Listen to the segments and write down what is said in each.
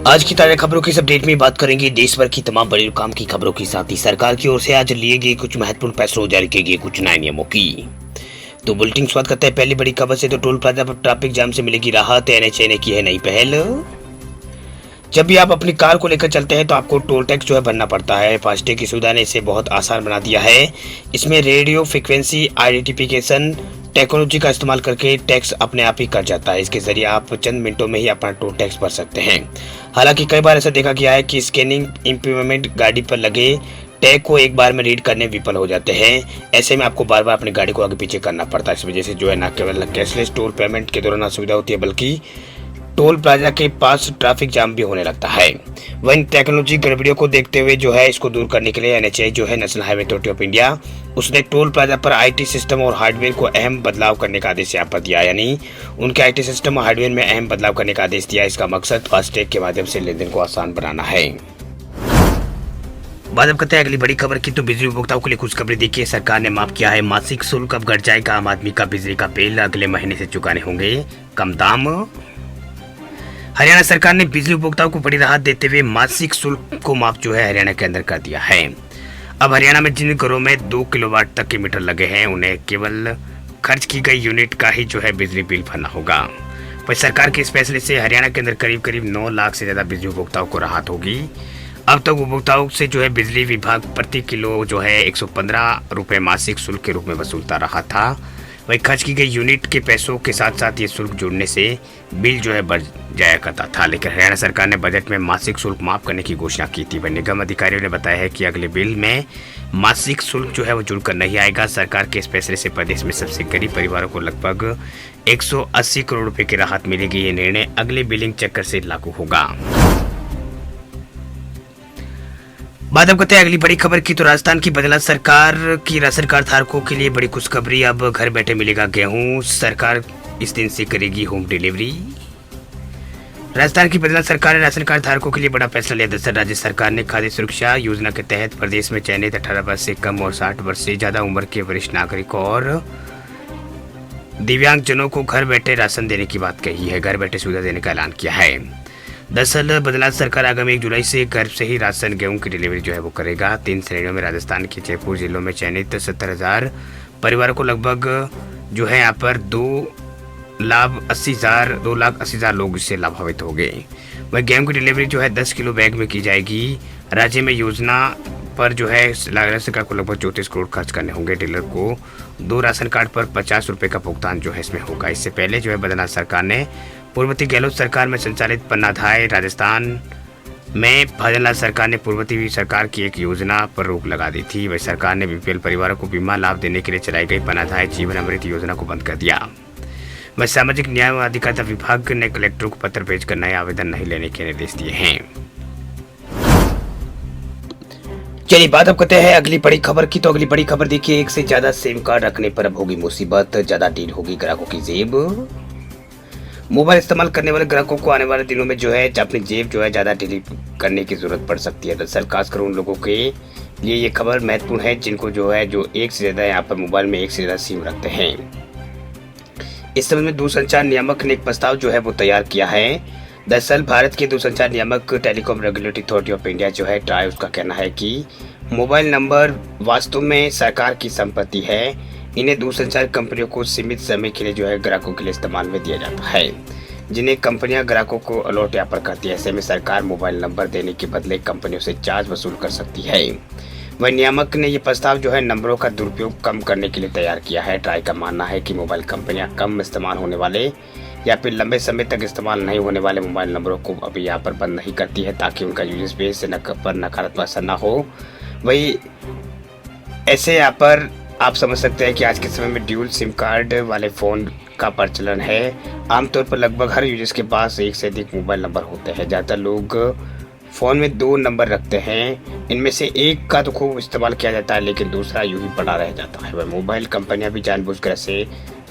आज की ताजा खबरों की इस अपडेट में बात करेंगे देश भर की तमाम बड़ी और काम की खबरों के साथ ही सरकार की ओर से आज लिए गए कुछ महत्वपूर्ण फैसलों जारी किए गए कुछ नए नियमों की। तो बुलेटिन शुरुआत करते हैं पहली बड़ी खबर से। तो टोल प्लाजा पर ट्रैफिक जाम से मिलेगी राहत, एनएचए ने की है नई पहल। जब भी आप अपनी कार को लेकर चलते हैं तो आपको टोल टैक्स भरना पड़ता है। फास्टैग की सुविधा ने इसे बहुत आसान बना दिया है। इसमें रेडियो फ्रिक्वेंसी आइडेंटिफिकेशन टेक्नोलॉजी का इस्तेमाल करके टैक्स अपने आप ही कट जाता है। इसके जरिए आप चंद मिनटों में ही अपना टोल टैक्स भर सकते हैं। हालांकि कई बार ऐसा देखा गया है कि स्कैनिंग इंप्लीमेंट गाड़ी पर लगे टैग को एक बार में रीड करने विफल हो जाते हैं। ऐसे में आपको बार बार अपनी गाड़ी को आगे पीछे करना पड़ता है। इस वजह से न केवल कैशलेस टोल पेमेंट के दौरान असुविधा होती है बल्कि टोल प्लाजा के पास ट्रैफिक जाम भी होने लगता है। वहीं टेक्नोलॉजी गड़बड़ियों को देखते हुए इसको दूर करने के लिए NHA national highway authority of India उसने टोल प्लाजा पर आईटी सिस्टम और हार्डवेयर को अहम बदलाव करने का आदेश यहाँ पर दिया। यानी उनके आईटी सिस्टम और हार्डवेयर में अहम बदलाव करने का आदेश दिया। इसका मकसद फास्टैग के माध्यम से लेन देन को आसान बनाना है। बात अब करते हैं अगली बड़ी खबर की। तो बिजली उपभोक्ताओं के लिए कुछ खबरें देखिए। सरकार ने माफ किया है मासिक शुल्क, अब घट जाएगा आम आदमी का बिजली का बिल, अगले महीने से चुकाने होंगे कम दाम। हरियाणा सरकार ने बिजली उपभोक्ताओं को बड़ी राहत देते हुए मासिक शुल्क को माफ हरियाणा के अंदर कर दिया है। अब हरियाणा में जिन घरों में 2 किलोवाट तक के मीटर लगे हैं उन्हें केवल खर्च की गई यूनिट का ही बिजली बिल भरना होगा। पर सरकार के इस फैसले से हरियाणा के अंदर करीब 9 लाख से ज्यादा बिजली उपभोक्ताओं को राहत होगी। अब तक उपभोक्ताओं से बिजली विभाग प्रति किलो 115 रुपए मासिक शुल्क के रूप में वसूलता रहा था। वही खर्च की गई यूनिट के पैसों के साथ साथ ये शुल्क जुड़ने से बिल बढ़ जाया करता था। लेकिन हरियाणा सरकार ने बजट में मासिक शुल्क माफ करने की घोषणा की थी। वही निगम अधिकारियों ने बताया है कि अगले बिल में मासिक शुल्क वो जुड़कर नहीं आएगा। सरकार के इस फैसले से प्रदेश में सबसे गरीब परिवारों को लगभग 180 करोड़ रुपए की राहत मिलेगी। ये निर्णय अगले बिलिंग चक्कर से लागू होगा। बात अब करते हैं अगली बड़ी खबर की। तो राजस्थान की बदला सरकार की राशन कार्ड धारकों के लिए बड़ी खुशखबरी, अब घर बैठे मिलेगा गेहूं। सरकार इस दिन से करेगी होम डिलीवरी। राजस्थान की बदला सरकार ने राशन कार्ड धारकों के लिए बड़ा फैसला लिया। दरअसल राज्य सरकार ने खाद्य सुरक्षा योजना के तहत प्रदेश में चयनित 18 वर्ष से कम और 60 वर्ष से ज्यादा उम्र के वरिष्ठ नागरिकों और दिव्यांगजनों को घर बैठे राशन देने की बात कही है। घर बैठे सुविधा देने का ऐलान किया है। दरअसल बदलाव सरकार आगामी 1 जुलाई से घर से ही राशन गेहूं की डिलीवरी वो करेगा। 3 श्रेणियों में राजस्थान के जयपुर जिलों में चयनित 70,000 परिवारों को लगभग यहाँ पर 2,80,000 लोग इससे लाभान्वित हो गए। वह गेहूं की डिलीवरी 10 किलो बैग में की जाएगी। राज्य में योजना पर राजस्थान सरकार को लगभग 34 करोड़ खर्च करने होंगे। डीलर को 2 राशन कार्ड पर 50 रुपए का भुगतान इसमें होगा। इससे पहले बद्रीनाथ सरकार ने पूर्ववर्ती गहलोत सरकार में संचालित पन्नाधाय राजस्थान में भजनलाल सरकार ने पूर्ववर्ती सरकार की एक योजना पर रोक लगा दी थी। वही सरकार ने बीपीएल परिवारों को बीमा लाभ देने के लिए चलाई गई पन्नाधाय जीवन अमृत योजना को बंद कर दिया। वह सामाजिक न्याय व अधिकारिता विभाग ने कलेक्टरों को पत्र भेजकर नए आवेदन नहीं लेने के निर्देश दिए हैं। चलिए बात अब करते हैं अगली बड़ी खबर की। तो अगली बड़ी खबर देखिए, एक से ज्यादा सिम कार्ड रखने पर अब होगी मुसीबत, ज्यादा डील होगी ग्राहकों की जेब। मोबाइल इस्तेमाल करने वाले ग्राहकों को आने वाले दिनों में अपनी जेब ज्यादा डील करने की जरूरत पड़ सकती है। दरअसल खासकर उन लोगों के लिए ये खबर महत्वपूर्ण है जिनको जो एक से ज्यादा यहाँ पर मोबाइल में एक से ज्यादा सिम रखते हैं। इस संबंध में दूरसंचार नियामक ने एक प्रस्ताव वो तैयार किया है। दरअसल भारत के दूरसंचार नियामक telecom regulatory authority of India try, उसका कहना है कि मोबाइल नंबर वास्तव में सरकार की संपत्ति है। इन्हें दूरसंचार कंपनियों को सीमित समय के लिए ग्राहकों के लिए इस्तेमाल में दिया जाता है, जिन्हें कंपनियां ग्राहकों को अलॉट यहाँ पर करती है। ऐसे में सरकार मोबाइल नंबर देने के बदले कंपनियों से चार्ज वसूल कर सकती है। वह नियामक ने ये प्रस्ताव नंबरों का दुरुपयोग कम करने के लिए तैयार किया है। ट्राई का मानना है कि मोबाइल कंपनियां कम इस्तेमाल होने वाले या फिर लंबे समय तक इस्तेमाल नहीं होने वाले मोबाइल नंबरों को अभी यहाँ पर बंद नहीं करती है ताकि उनका यूजर बेस पर नकारात्मक असर न हो। वही ऐसे यहाँ पर आप समझ सकते हैं कि आज के समय में ड्यूल सिम कार्ड वाले फ़ोन का प्रचलन है। आमतौर पर लगभग हर यूजर्स के पास एक से अधिक मोबाइल नंबर होते हैं। ज़्यादातर लोग फ़ोन में 2 नंबर रखते हैं। इनमें से एक का तो खूब इस्तेमाल किया जाता है लेकिन दूसरा यूं ही पड़ा रह जाता है। वह मोबाइल कंपनियां भी जानबूझकर ऐसे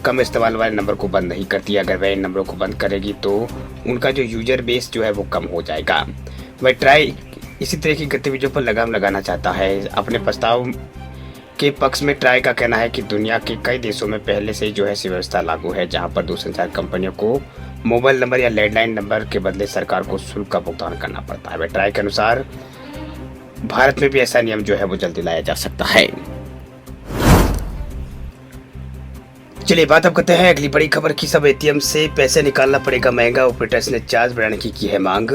कम इस्तेमाल वाले नंबर को बंद नहीं करती। अगर वह इन नंबरों को बंद करेगी तो उनका यूजर बेस वो कम हो जाएगा। वह ट्राई इसी तरह की गतिविधियों पर लगाम लगाना चाहता है। अपने प्रस्ताव के पक्ष में ट्राई का कहना है कि दुनिया के कई देशों में पहले से ही ऐसी व्यवस्था लागू है जहां पर दूरसंचार कंपनियों को मोबाइल नंबर या लैंडलाइन नंबर के बदले सरकार को शुल्क का भुगतान करना पड़ता है। ट्राई के अनुसार भारत में भी ऐसा नियम जो है वो जल्दी लाया जा सकता है। चलिए बात अब करते हैं अगली बड़ी खबर की। सब एटीएम से पैसे निकालना पड़ेगा महंगा, ऑपरेटर्स ने चार्ज बढ़ाने की है मांग।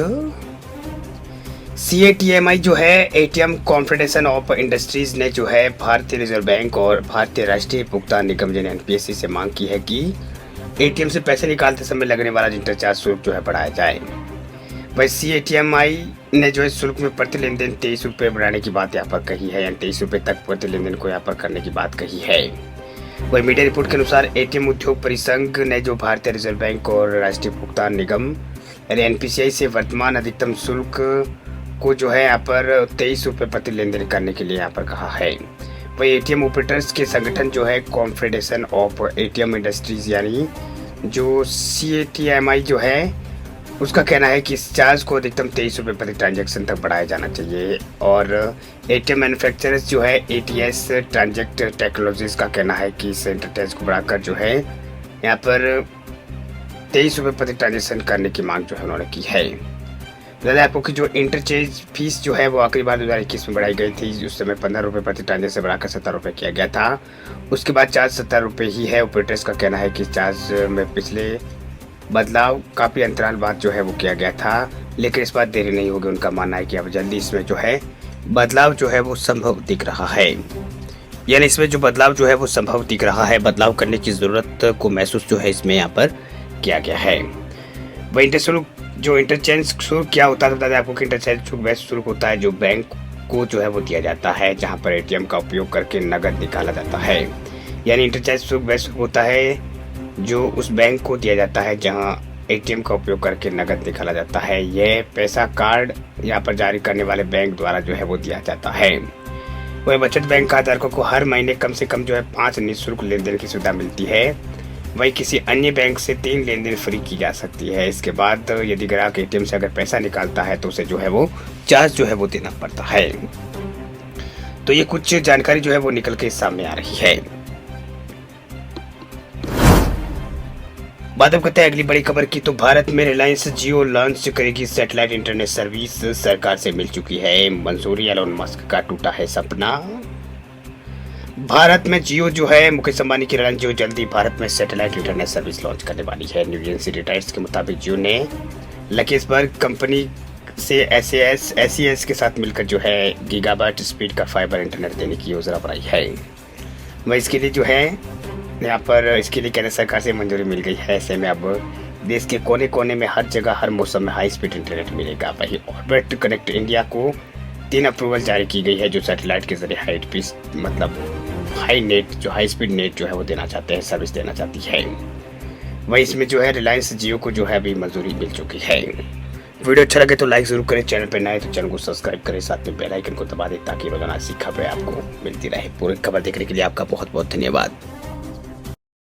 CATMI जो है एटीएम कॉन्फेडरेशन ऑफ इंडस्ट्रीज ने जो है भारतीय रिजर्व बैंक और भारतीय राष्ट्रीय भुगतान निगम यानी NPSC से मांग की है कि एटीएम से पैसे निकालते समय लगने वाला इंटरचार्ज शुल्क जो है बढ़ाया जाए। वही CATMI ने जो है शुल्क में प्रति लेन देन 23 रुपये बढ़ाने की बात यहाँ पर कही है, यानी 23 रुपये तक प्रति लेन देन को यहाँ पर करने की बात कही है। वही मीडिया रिपोर्ट के अनुसार एटीएम उद्योग परिसंघ ने जो भारतीय रिजर्व बैंक और राष्ट्रीय भुगतान निगम यानी NPCI से वर्तमान अधिकतम शुल्क को जो है यहाँ पर 23 रुपये प्रति लेन देन करने के लिए यहाँ पर कहा है। वही एटीएम ऑपरेटर्स के संगठन जो है कॉन्फेडरेशन ऑफ एटीएम इंडस्ट्रीज यानी जो CATMI जो है उसका कहना है कि इस चार्ज को अधिकतम 23 रुपये प्रति ट्रांजैक्शन तक बढ़ाया जाना चाहिए। और एटीएम मैन्युफैक्चरर्स जो है ATS ट्रांजेक्ट टेक्नोलॉजीज का कहना है कि इस इंटरचार्ज को बढ़ाकर जो है यहाँ पर 23 रुपये प्रति ट्रांजैक्शन करने की मांग जो है उन्होंने की है। बता आपको कि जो इंटरचेंज फीस जो है वो आखिरी बार 2021 में बढ़ाई गई थी। उस समय 15 रुपये प्रति ट्रांजैक्शन से बढ़ाकर 70 रुपये किया गया था। उसके बाद चार्ज 70 रुपये ही है। ऑपरेटर्स का कहना है कि चार्ज में पिछले बदलाव काफ़ी अंतराल बाद जो है वो किया गया था, लेकिन इस बार देरी नहीं होगी। उनका मानना है कि अब जल्दी इसमें जो है बदलाव जो है वो संभव दिख रहा है, यानी इसमें जो बदलाव जो है वो संभव दिख रहा है। बदलाव करने की ज़रूरत को महसूस जो है इसमें यहाँ पर किया गया है। वही इंटरचेंज शुल्क क्या होता है, बता दें आपको कि इंटरचेंज शुल्क वह शुल्क होता है जो बैंक को जो है वो दिया जाता है जहाँ पर एटीएम का उपयोग करके नकद निकाला जाता है। यानी इंटरचेंज शुल्क वह शुल्क होता है जो उस बैंक को दिया जाता है जहां एटीएम का उपयोग करके नकद निकाला जाता है। यह पैसा कार्ड यहाँ पर जारी करने वाले बैंक द्वारा जो है वो दिया जाता है। वही बचत बैंक खाताधारकों को हर महीने कम से कम जो है 5 निःशुल्क लेन देन की सुविधा मिलती है। वही किसी अन्य बैंक से 3 लेन देन फ्री की जा सकती है। इसके बाद यदि ग्राहक एटीएम से अगर पैसा निकालता है तो उसे जो है वो चार्ज जो है वो देना पड़ता है। तो ये कुछ जानकारी जो है वो निकल के सामने आ रही है। बात अब करते हैं अगली बड़ी खबर की। तो भारत में रिलायंस जियो लॉन्च करेगी सैटेलाइट इंटरनेट सर्विस, सरकार से मिल चुकी है मंजूरी। एलोन मस्क का टूटा है सपना। भारत में जियो जो है मुकेश अंबानी की रिलायंस जियो जल्दी भारत में सैटेलाइट इंटरनेट सर्विस लॉन्च करने वाली है। न्यूज एजेंसी रिटायर्स के मुताबिक जियो ने लकेशबर्ग कंपनी से SES के साथ मिलकर जो है गीगाबाइट स्पीड का फाइबर इंटरनेट देने की योजना बनाई है। वह इसके लिए जो है यहाँ पर इसके लिए केंद्र सरकार से मंजूरी मिल गई है। ऐसे में अब देश के कोने कोने में हर जगह हर मौसम में हाई स्पीड इंटरनेट मिलेगा। वही ऑर्बिट कनेक्ट इंडिया को 3 अप्रूवल जारी की गई है जो सैटेलाइट के जरिए हाई स्पीड नेट जो है वो देना चाहते हैं, सर्विस देना चाहती है। वही इसमें जो है रिलायंस जियो को जो है अभी मंजूरी मिल चुकी है। वीडियो अच्छा लगे तो लाइक जरूर करें, चैनल पर नए तो चैनल को सब्सक्राइब करें, साथ में बेल आइकन को दबा दें ताकि रोजाना ऐसी खबरें आपको मिलती रहे। पूरी खबर देखने के लिए आपका बहुत बहुत धन्यवाद।